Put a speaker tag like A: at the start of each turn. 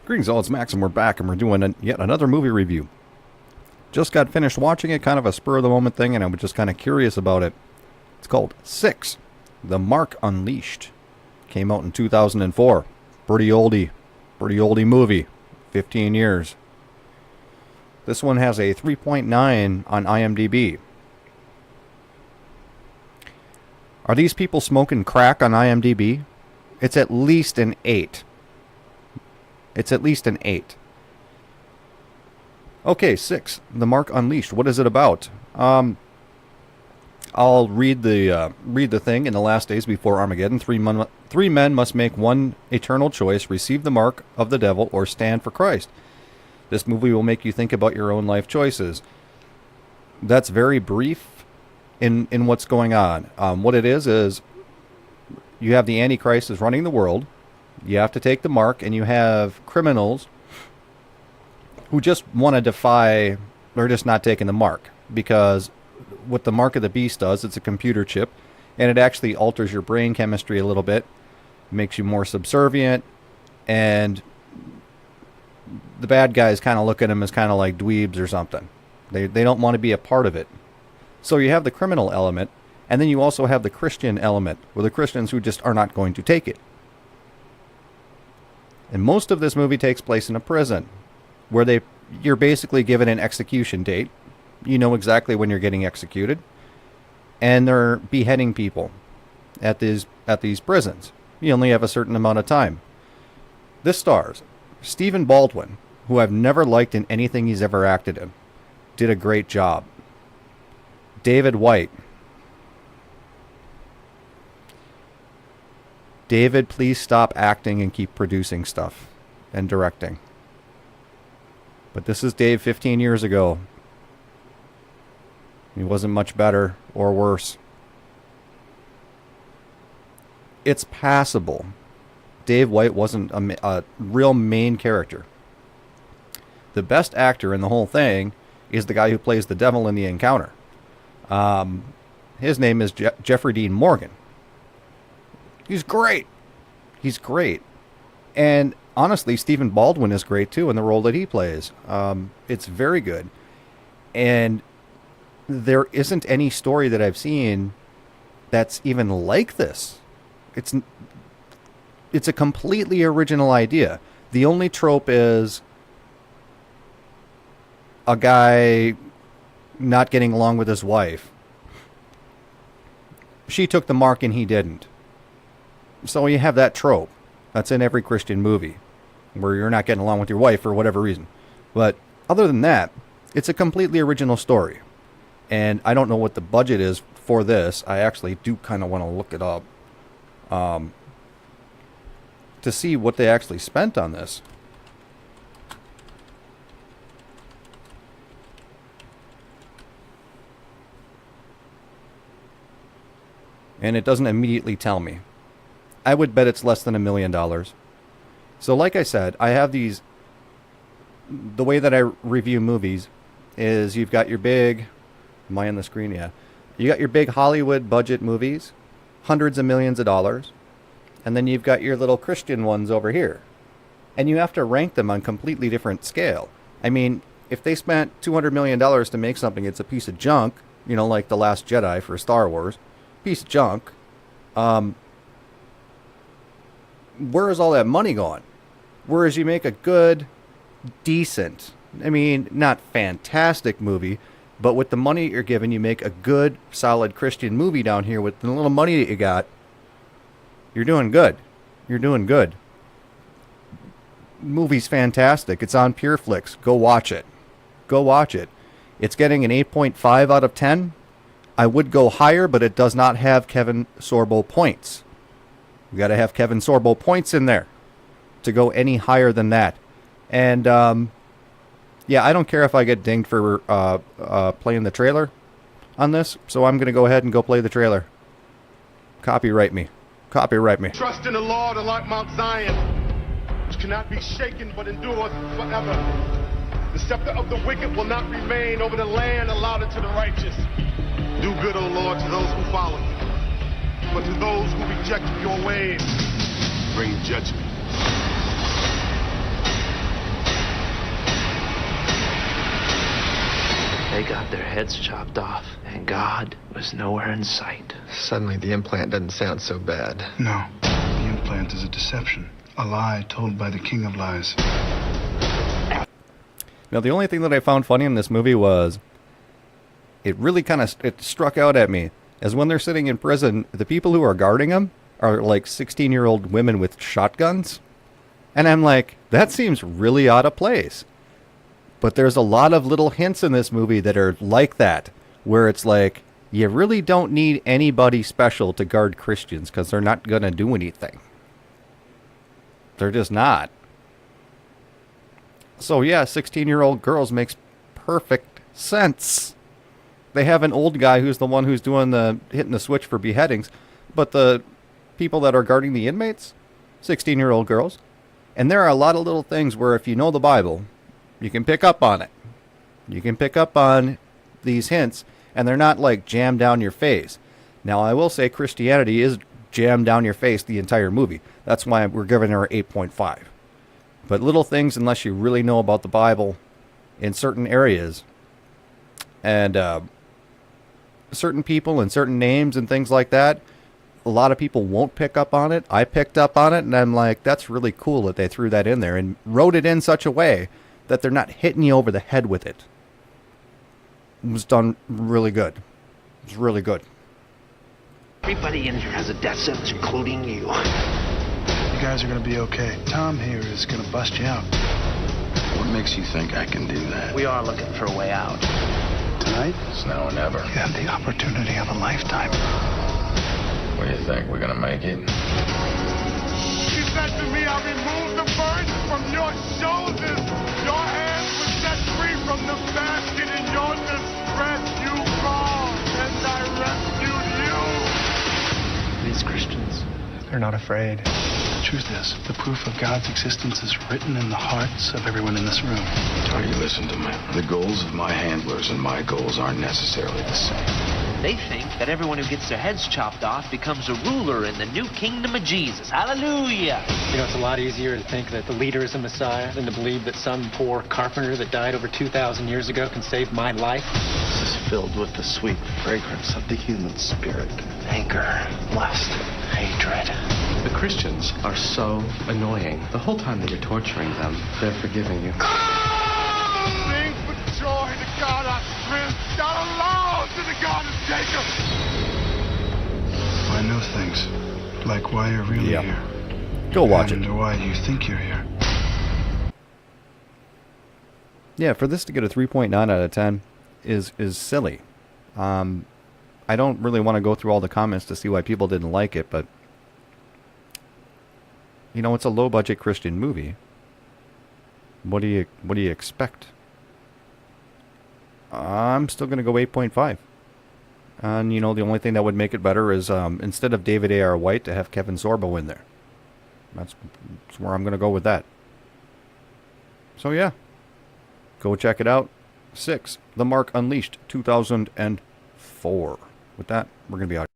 A: Greetings all, it's Max and we're back and we're doing yet another movie review. Just got finished watching it, kind of a spur of the moment thing, and I was just kind of curious about it. It's called 6, The Mark Unleashed. Came out in 2004. Pretty oldie movie. 15 years. This one has a 3.9 on IMDB. Are these people smoking crack on IMDB? It's at least an 8. It's at least an 8. Okay, 6. The Mark Unleashed. What is it about? I'll read the thing. In the last days before Armageddon, three men must make one eternal choice: receive the mark of the devil or stand for Christ. This movie will make you think about your own life choices. That's very brief in what's going on. What it is you have the Antichrist is running the world. You have to take the mark, and you have criminals who just want to defy, they're just not taking the mark. Because what the mark of the beast does, it's a computer chip, and it actually alters your brain chemistry a little bit, makes you more subservient, and the bad guys kind of look at them as kind of like dweebs or something. They don't want to be a part of it. So you have the criminal element, and then you also have the Christian element, where the Christians who just are not going to take it. And most of this movie takes place in a prison, where you're basically given an execution date. You know exactly when you're getting executed, and they're beheading people at these prisons. You only have a certain amount of time. This stars Stephen Baldwin, who I've never liked in anything he's ever acted in. Did a great job. David White. David, please stop acting and keep producing stuff and directing. But this is Dave 15 years ago. He wasn't much better or worse. It's passable. Dave White wasn't a real main character. The best actor in the whole thing is the guy who plays the devil in The Encounter. His name is Jeffrey Dean Morgan. He's great. He's great. And honestly, Stephen Baldwin is great too in the role that he plays. It's very good. And there isn't any story that I've seen that's even like this. It's a completely original idea. The only trope is a guy not getting along with his wife. She took the mark and he didn't. So you have that trope. That's in every Christian movie, where you're not getting along with your wife for whatever reason. But other than that, it's a completely original story. And I don't know what the budget is for this. I actually do kind of want to look it up to see what they actually spent on this. And it doesn't immediately tell me. I would bet it's less than $1 million. So like I said, I have these... The way that I review movies is you've got your big... Am I on the screen? Yeah. You got your big Hollywood budget movies, hundreds of millions of dollars. And then you've got your little Christian ones over here. And you have to rank them on completely different scale. I mean, if they spent $200 million to make something, it's a piece of junk. You know, like The Last Jedi for Star Wars. Piece of junk. Where is all that money going? Whereas you make a good, decent, I mean, not fantastic movie, but with the money you're given, you make a good, solid Christian movie down here with the little money that you got. You're doing good. You're doing good. Movie's fantastic. It's on PureFlix. Go watch it. Go watch it. It's getting an 8.5 out of 10. I would go higher, but it does not have Kevin Sorbo points. You got to have Kevin Sorbo points in there to go any higher than that. And yeah, I don't care if I get dinged for playing the trailer on this, so I'm going to go ahead and go play the trailer. Copyright me. Copyright me.
B: Trust in the Lord like Mount Zion, which cannot be shaken but endures forever. The scepter of the wicked will not remain over the land allotted to the righteous. Do good, O Lord, to those who follow you. But to those who reject your ways, bring judgment.
C: They got their heads chopped off, and God was nowhere in sight.
D: Suddenly, the implant doesn't sound so bad.
E: No, the implant is a deception. A lie told by the king of lies.
A: Now, the only thing that I found funny in this movie was it really kind of it struck out at me as when they're sitting in prison, the people who are guarding them are like 16-year-old women with shotguns. And I'm like, that seems really out of place. But there's a lot of little hints in this movie that are like that, where it's like, you really don't need anybody special to guard Christians because they're not going to do anything. They're just not. So yeah, 16-year-old girls makes perfect sense. They have an old guy who's the one who's hitting the switch for beheadings, but the people that are guarding the inmates, 16-year-old girls. And there are a lot of little things where if you know the Bible, you can pick up on it. You can pick up on these hints, and they're not like jammed down your face. Now, I will say Christianity is jammed down your face the entire movie. That's why we're giving her 8.5. But little things, unless you really know about the Bible in certain areas, and certain people and certain names and things like that, a lot of people won't pick up on it. I picked up on it, and I'm like, that's really cool that they threw that in there and wrote it in such a way that they're not hitting you over the head with it. It was done really good. It was really good.
C: Everybody in here has a death sentence, including you.
E: You guys are gonna be okay. Tom here is gonna bust you out.
F: What makes you think I can do that?
C: We are looking for a way out.
E: Tonight,
F: It's now or never.
E: you have the opportunity of a lifetime.
F: What do you think? We're gonna make it?
B: He said to me, I removed the burden from your shoulders. Your hands were set free from the basket. In your distress, you called, and I rescued you.
C: These Christians,
E: They're not afraid. The truth is, the proof of God's existence is written in the hearts of everyone in this room.
F: Tony, listen to me. The goals of my handlers and my goals aren't necessarily the same.
C: they think that everyone who gets their heads chopped off becomes a ruler in the new kingdom of Jesus. Hallelujah!
G: You know, it's a lot easier to think that the leader is a Messiah than to believe that some poor carpenter that died over 2,000 years ago can save my life.
H: This is filled with the sweet fragrance of the human spirit.
C: Anger, lust, hatred.
H: The Christians are so annoying. The whole time that you're torturing them, they're forgiving you.
B: Sing for joy to God our strength. Shout aloud to the God of Jacob.
E: I know things, like why you're really
A: Yep.
E: here.
A: Go watch it.
E: And why you think you're here.
A: Yeah, for this to get a 3.9 out of 10 is silly. I don't really want to go through all the comments to see why people didn't like it, but you know, it's a low-budget Christian movie. What do you expect? I'm still going to go 8.5. And, you know, the only thing that would make it better is instead of David A.R. White, to have Kevin Sorbo in there. That's where I'm going to go with that. So, yeah. Go check it out. 6, The Mark Unleashed, 2004. With that, we're going to be out.